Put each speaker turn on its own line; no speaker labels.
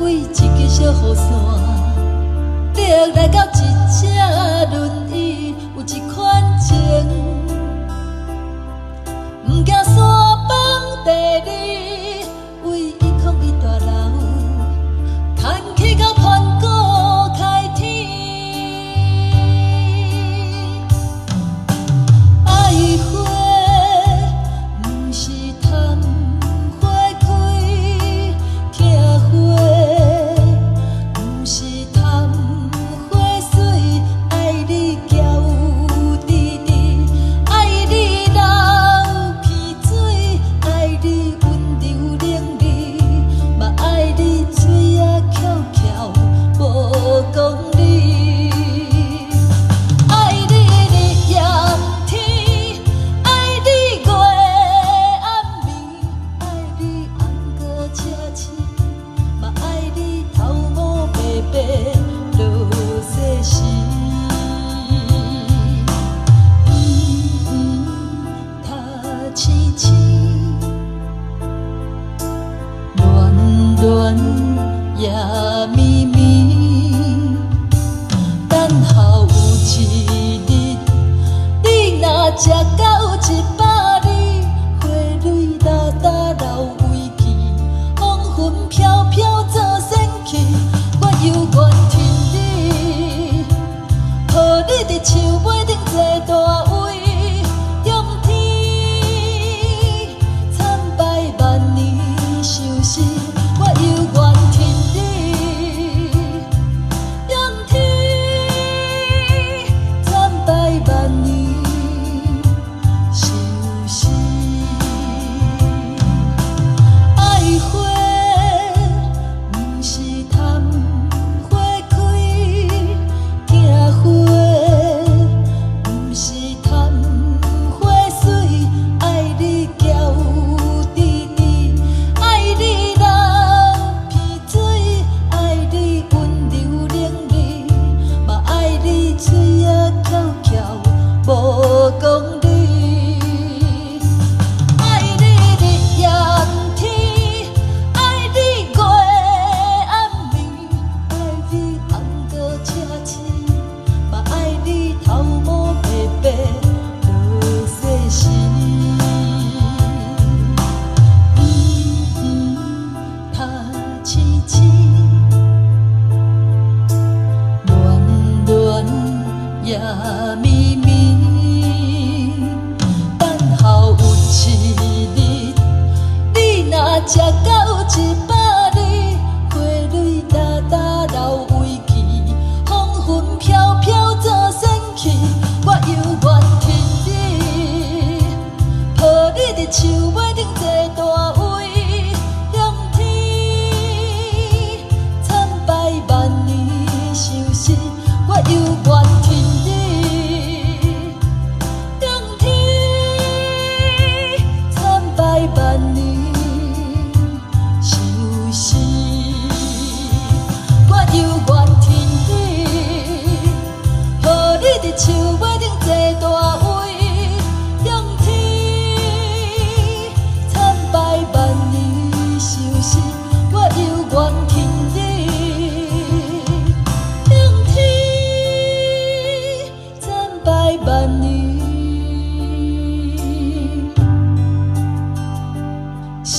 为一支小雨伞，你来到一只轮椅，有一款情，不惊山崩地裂，为伊空伊大楼，牵起到盘古开天。爱花不是贪花开，疼花不是贪花水，爱你娇滴滴，爱你流鼻水，爱你温柔冷丽，嘛爱你嘴仔翘翘无讲理。爱你日夜天，爱你月暗暝，爱你红膏赤青，嘛爱你头毛白白落细丝。他青青，暖暖也绵绵，等候有一日，你若食到100厘，花蕊哒哒流为记，风云飘飘做仙气，我犹愿听你，抱你伫树尾顶坐大位，仰天参拜万年修士，我犹愿听你，仰天参拜万年修士。爱花不是贪花开，疼花不是贪花水，爱你娇滴滴，爱你流鼻水，爱你温柔冷丽，嘛爱你嘴仔翘翘无讲理。爱你日夜天，爱你月暗暝，爱你红膏赤青，嘛爱你头毛白白落细丝。他青青，暖暖也绵绵，等候有一日，你若食到100厘，花蕊哒哒流为记，风云飘飘做仙气，我犹愿听你，抱你伫树尾顶坐大位，仰天参拜万年修士，我犹愿听你，仰天参拜万年修士，我犹愿听你，抱你伫树尾顶坐大位，仰天参拜万年修士，我犹愿听你，仰天参拜万年修